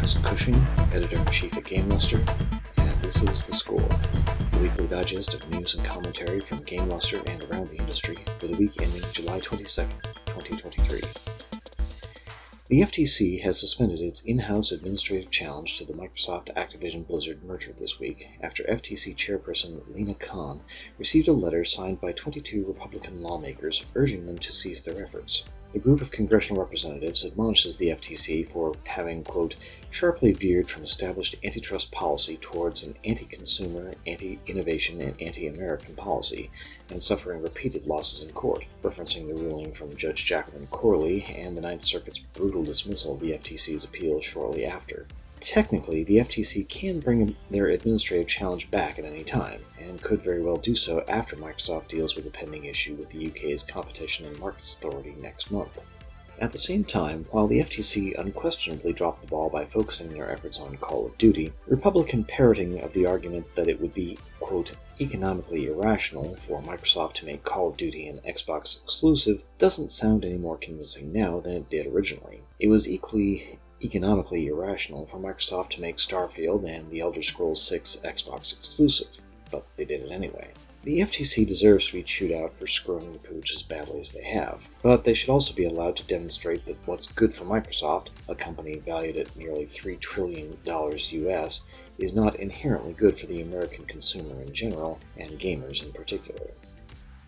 Axel Cushing, Editor-in-Chief at GameLuster, and this is The Score, a weekly digest of news and commentary from GameLuster and around the industry for the week ending July 22nd, 2023. The FTC has suspended its in-house administrative challenge to the Microsoft Activision Blizzard merger this week after FTC Chairperson Lina Khan received a letter signed by 22 Republican lawmakers urging them to cease their efforts. The group of congressional representatives admonishes the FTC for having, quote, sharply veered from established antitrust policy towards an anti-consumer, anti-innovation, and anti-American policy, and suffering repeated losses in court, referencing the ruling from Judge Jacqueline Corley and the Ninth Circuit's brutal dismissal of the FTC's appeal shortly after. Technically, the FTC can bring their administrative challenge back at any time, and could very well do so after Microsoft deals with the pending issue with the UK's Competition and Markets Authority next month. At the same time, while the FTC unquestionably dropped the ball by focusing their efforts on Call of Duty, Republican parroting of the argument that it would be, quote, economically irrational for Microsoft to make Call of Duty an Xbox exclusive doesn't sound any more convincing now than it did originally. It was equally economically irrational for Microsoft to make Starfield and The Elder Scrolls 6 Xbox exclusive, but they did it anyway. The FTC deserves to be chewed out for screwing the pooch as badly as they have, but they should also be allowed to demonstrate that what's good for Microsoft, a company valued at nearly $3 trillion US, is not inherently good for the American consumer in general, and gamers in particular.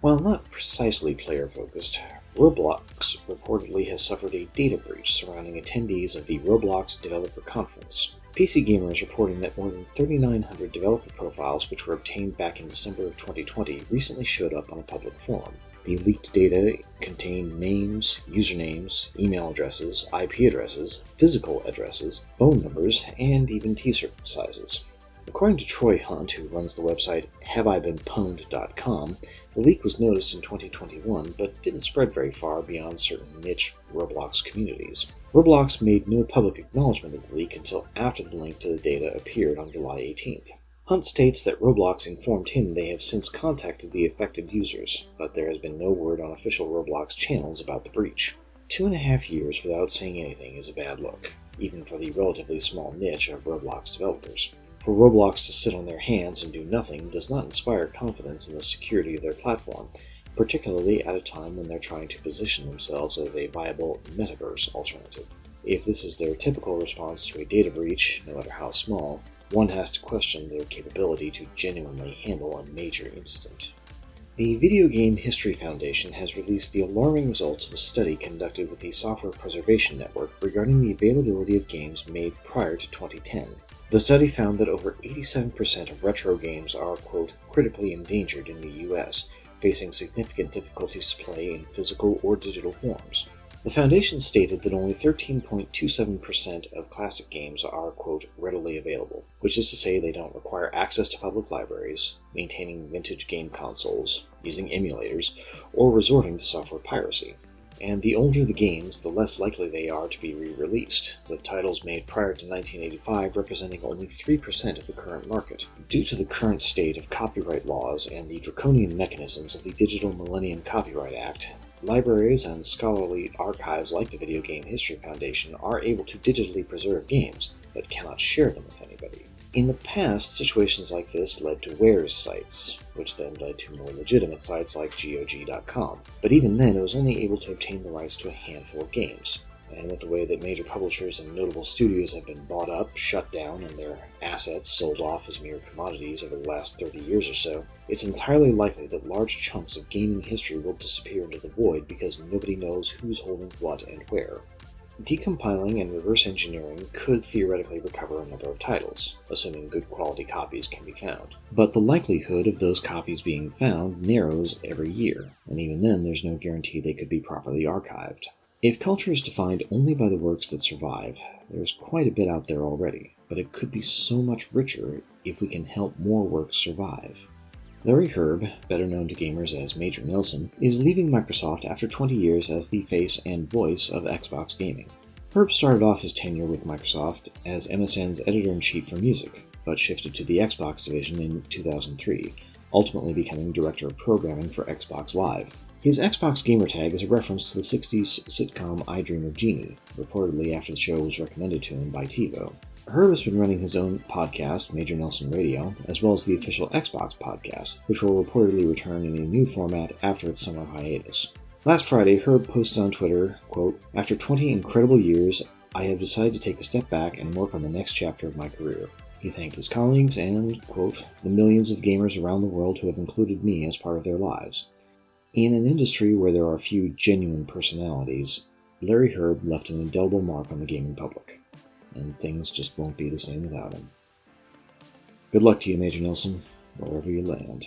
While not precisely player-focused, Roblox reportedly has suffered a data breach surrounding attendees of the Roblox Developer Conference. PC Gamer is reporting that more than 3,900 developer profiles which were obtained back in December of 2020 recently showed up on a public forum. The leaked data contained names, usernames, email addresses, IP addresses, physical addresses, phone numbers, and even t-shirt sizes. According to Troy Hunt, who runs the website HaveIBeenPwned.com, the leak was noticed in 2021 but didn't spread very far beyond certain niche Roblox communities. Roblox made no public acknowledgement of the leak until after the link to the data appeared on July 18th. Hunt states that Roblox informed him they have since contacted the affected users, but there has been no word on official Roblox channels about the breach. 2.5 years without saying anything is a bad look, even for the relatively small niche of Roblox developers. For Roblox to sit on their hands and do nothing does not inspire confidence in the security of their platform, particularly at a time when they're trying to position themselves as a viable metaverse alternative. If this is their typical response to a data breach, no matter how small, one has to question their capability to genuinely handle a major incident. The Video Game History Foundation has released the alarming results of a study conducted with the Software Preservation Network regarding the availability of games made prior to 2010. The study found that over 87% of retro games are, quote, critically endangered in the US, facing significant difficulties to play in physical or digital forms. The Foundation stated that only 13.27% of classic games are, quote, readily available, which is to say they don't require access to public libraries, maintaining vintage game consoles, using emulators, or resorting to software piracy. And the older the games, the less likely they are to be re-released, with titles made prior to 1985 representing only 3% of the current market. Due to the current state of copyright laws and the draconian mechanisms of the Digital Millennium Copyright Act, libraries and scholarly archives like the Video Game History Foundation are able to digitally preserve games, but cannot share them with anybody. In the past, situations like this led to wares sites, which then led to more legitimate sites like GOG.com. But even then, it was only able to obtain the rights to a handful of games. And with the way that major publishers and notable studios have been bought up, shut down, and their assets sold off as mere commodities over the last 30 years or so, it's entirely likely that large chunks of gaming history will disappear into the void because nobody knows who's holding what and where. Decompiling and reverse engineering could theoretically recover a number of titles, assuming good quality copies can be found. But the likelihood of those copies being found narrows every year, and even then there's no guarantee they could be properly archived. If culture is defined only by the works that survive, there's quite a bit out there already, but it could be so much richer if we can help more works survive. Larry Herb, better known to gamers as Major Nelson, is leaving Microsoft after 20 years as the face and voice of Xbox gaming. Herb started off his tenure with Microsoft as MSN's editor-in-chief for music, but shifted to the Xbox division in 2003, ultimately becoming director of programming for Xbox Live. His Xbox gamertag is a reference to the 60s sitcom I Dream of Jeannie, reportedly after the show was recommended to him by TiVo. Herb has been running his own podcast, Major Nelson Radio, as well as the official Xbox podcast, which will reportedly return in a new format after its summer hiatus. Last Friday, Herb posted on Twitter, quote, "After 20 incredible years, I have decided to take a step back and work on the next chapter of my career." He thanked his colleagues and, quote, "the millions of gamers around the world who have included me as part of their lives." In an industry where there are few genuine personalities, Larry Herb left an indelible mark on the gaming public, and things just won't be the same without him. Good luck to you, Major Nelson, wherever you land.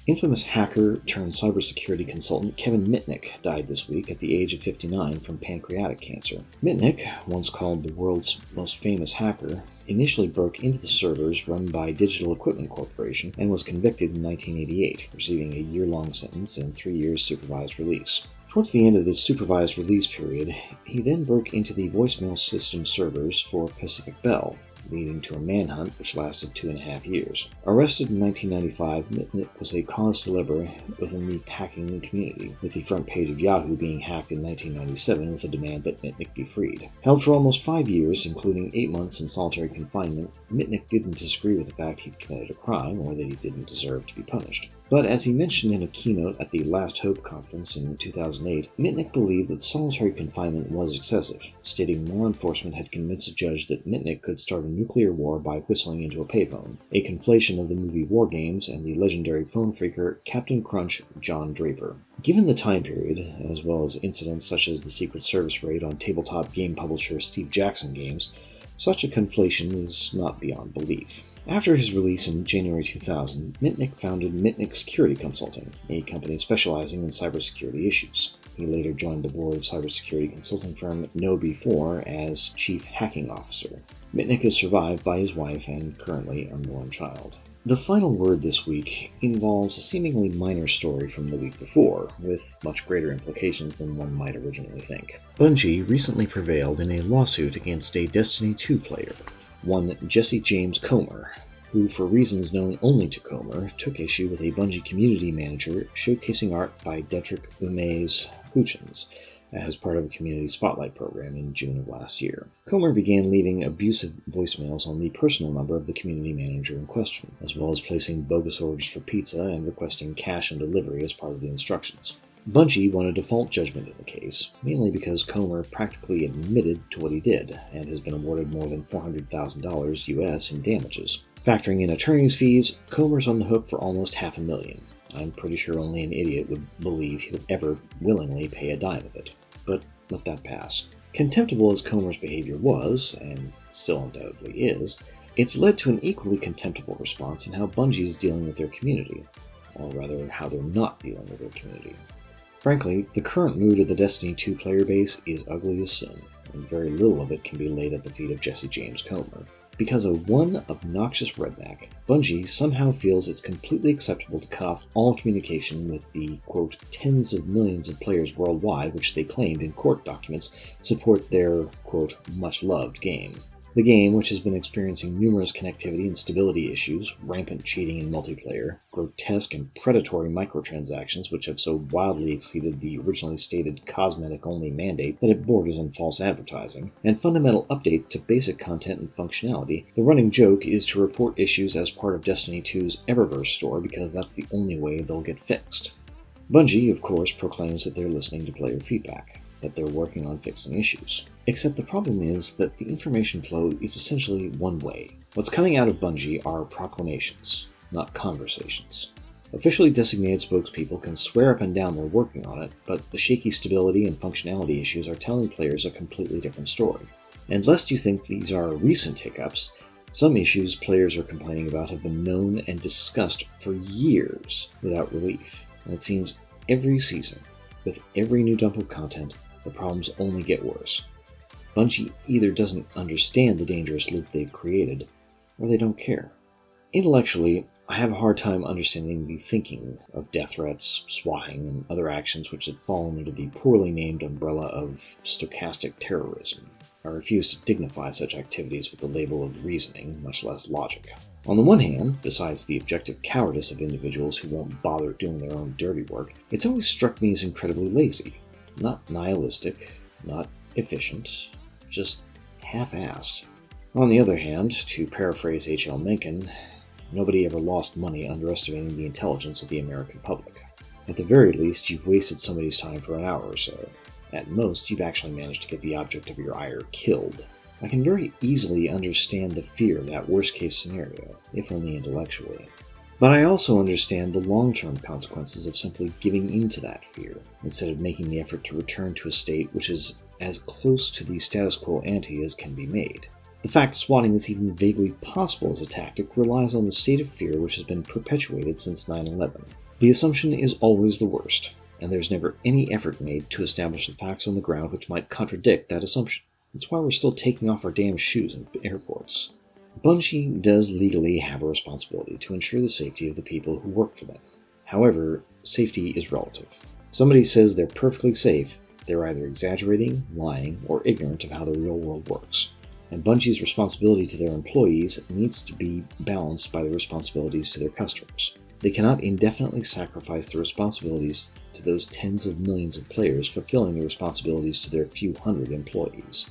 Infamous hacker turned cybersecurity consultant Kevin Mitnick died this week at the age of 59 from pancreatic cancer. Mitnick, once called the world's most famous hacker, initially broke into the servers run by Digital Equipment Corporation and was convicted in 1988, receiving a year-long sentence and 3 years supervised release. Towards the end of this supervised release period, he then broke into the voicemail system servers for Pacific Bell, leading to a manhunt which lasted 2.5 years. Arrested in 1995, Mitnick was a cause célèbre within the hacking community, with the front page of Yahoo being hacked in 1997 with a demand that Mitnick be freed. Held for almost 5 years, including 8 months in solitary confinement, Mitnick didn't disagree with the fact he'd committed a crime or that he didn't deserve to be punished. But as he mentioned in a keynote at the Last Hope conference in 2008, Mitnick believed that solitary confinement was excessive, stating law enforcement had convinced a judge that Mitnick could start a nuclear war by whistling into a payphone, a conflation of the movie War Games and the legendary phone phreaker Captain Crunch John Draper. Given the time period, as well as incidents such as the Secret Service raid on tabletop game publisher Steve Jackson Games, such a conflation is not beyond belief. After his release in January 2000, Mitnick founded Mitnick Security Consulting, a company specializing in cybersecurity issues. He later joined the board of cybersecurity consulting firm KnowBe4 as Chief Hacking Officer. Mitnick is survived by his wife and currently unborn child. The final word this week involves a seemingly minor story from the week before, with much greater implications than one might originally think. Bungie recently prevailed in a lawsuit against a Destiny 2 player, one Jesse James Comer, who, for reasons known only to Comer, took issue with a Bungie community manager showcasing art by Detrick Ume's Cushing as part of a community spotlight program in June of last year. Comer began leaving abusive voicemails on the personal number of the community manager in question, as well as placing bogus orders for pizza and requesting cash on delivery as part of the instructions. Bungie won a default judgment in the case, mainly because Comer practically admitted to what he did, and has been awarded more than $400,000 US in damages. Factoring in attorney's fees, Comer's on the hook for almost $500,000. I'm pretty sure only an idiot would believe he would ever willingly pay a dime of it. But let that pass. Contemptible as Comer's behavior was, and still undoubtedly is, it's led to an equally contemptible response in how Bungie is dealing with their community, or rather, how they're not dealing with their community. Frankly, the current mood of the Destiny 2 player base is ugly as sin, and very little of it can be laid at the feet of Jesse James Comer. Because of one obnoxious redneck, Bungie somehow feels it's completely acceptable to cut off all communication with the, quote, tens of millions of players worldwide which they claimed in court documents support their, quote, much-loved game. The game, which has been experiencing numerous connectivity and stability issues, rampant cheating in multiplayer, grotesque and predatory microtransactions which have so wildly exceeded the originally stated cosmetic-only mandate that it borders on false advertising, and fundamental updates to basic content and functionality, the running joke is to report issues as part of Destiny 2's Eververse store because that's the only way they'll get fixed. Bungie, of course, proclaims that they're listening to player feedback, that they're working on fixing issues. Except the problem is that the information flow is essentially one way. What's coming out of Bungie are proclamations, not conversations. Officially designated spokespeople can swear up and down they're working on it, but the shaky stability and functionality issues are telling players a completely different story. And lest you think these are recent hiccups, some issues players are complaining about have been known and discussed for years without relief. And it seems every season, with every new dump of content, the problems only get worse. Bungie either doesn't understand the dangerous loop they've created, or they don't care. Intellectually, I have a hard time understanding the thinking of death threats, swatting, and other actions which have fallen under the poorly named umbrella of stochastic terrorism. I refuse to dignify such activities with the label of reasoning, much less logic. On the one hand, besides the objective cowardice of individuals who won't bother doing their own dirty work, it's always struck me as incredibly lazy. Not nihilistic, not efficient, just half-assed. On the other hand, to paraphrase H.L. Mencken, nobody ever lost money underestimating the intelligence of the American public. At the very least, you've wasted somebody's time for an hour or so. At most, you've actually managed to get the object of your ire killed. I can very easily understand the fear of that worst-case scenario, if only intellectually. But I also understand the long-term consequences of simply giving in to that fear, instead of making the effort to return to a state which is as close to the status quo ante as can be made. The fact swatting is even vaguely possible as a tactic relies on the state of fear which has been perpetuated since 9/11. The assumption is always the worst, and there's never any effort made to establish the facts on the ground which might contradict that assumption. That's why we're still taking off our damn shoes in airports. Bungie does legally have a responsibility to ensure the safety of the people who work for them. However, safety is relative. Somebody says they're perfectly safe, they're either exaggerating, lying, or ignorant of how the real world works. And Bungie's responsibility to their employees needs to be balanced by the responsibilities to their customers. They cannot indefinitely sacrifice the responsibilities to those tens of millions of players fulfilling the responsibilities to their few hundred employees.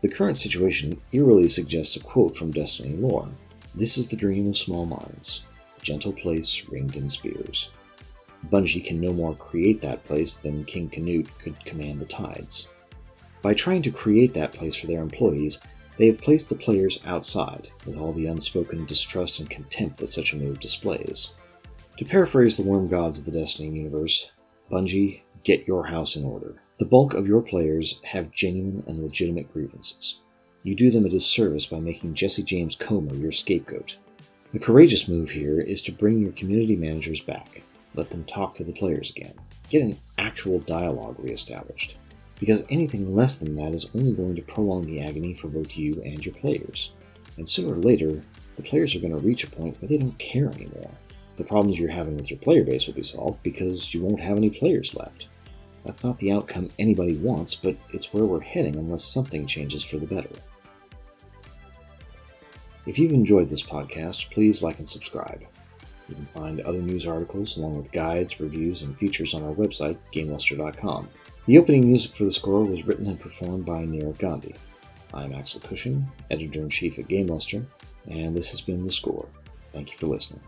The current situation eerily suggests a quote from Destiny lore. "This is the dream of small minds, a gentle place ringed in spears." Bungie can no more create that place than King Canute could command the tides. By trying to create that place for their employees, they have placed the players outside, with all the unspoken distrust and contempt that such a move displays. To paraphrase the worm gods of the Destiny universe, Bungie, get your house in order. The bulk of your players have genuine and legitimate grievances. You do them a disservice by making Jesse James Comer your scapegoat. The courageous move here is to bring your community managers back. Let them talk to the players again. Get an actual dialogue reestablished. Because anything less than that is only going to prolong the agony for both you and your players. And sooner or later, the players are going to reach a point where they don't care anymore. The problems you're having with your player base will be solved because you won't have any players left. That's not the outcome anybody wants, but it's where we're heading unless something changes for the better. If you've enjoyed this podcast, please like and subscribe. You can find other news articles along with guides, reviews, and features on our website, GameLuster.com. The opening music for the score was written and performed by Neerav Gandhi. I'm Axel Cushing, Editor-in-Chief at GameLuster, and this has been The Score. Thank you for listening.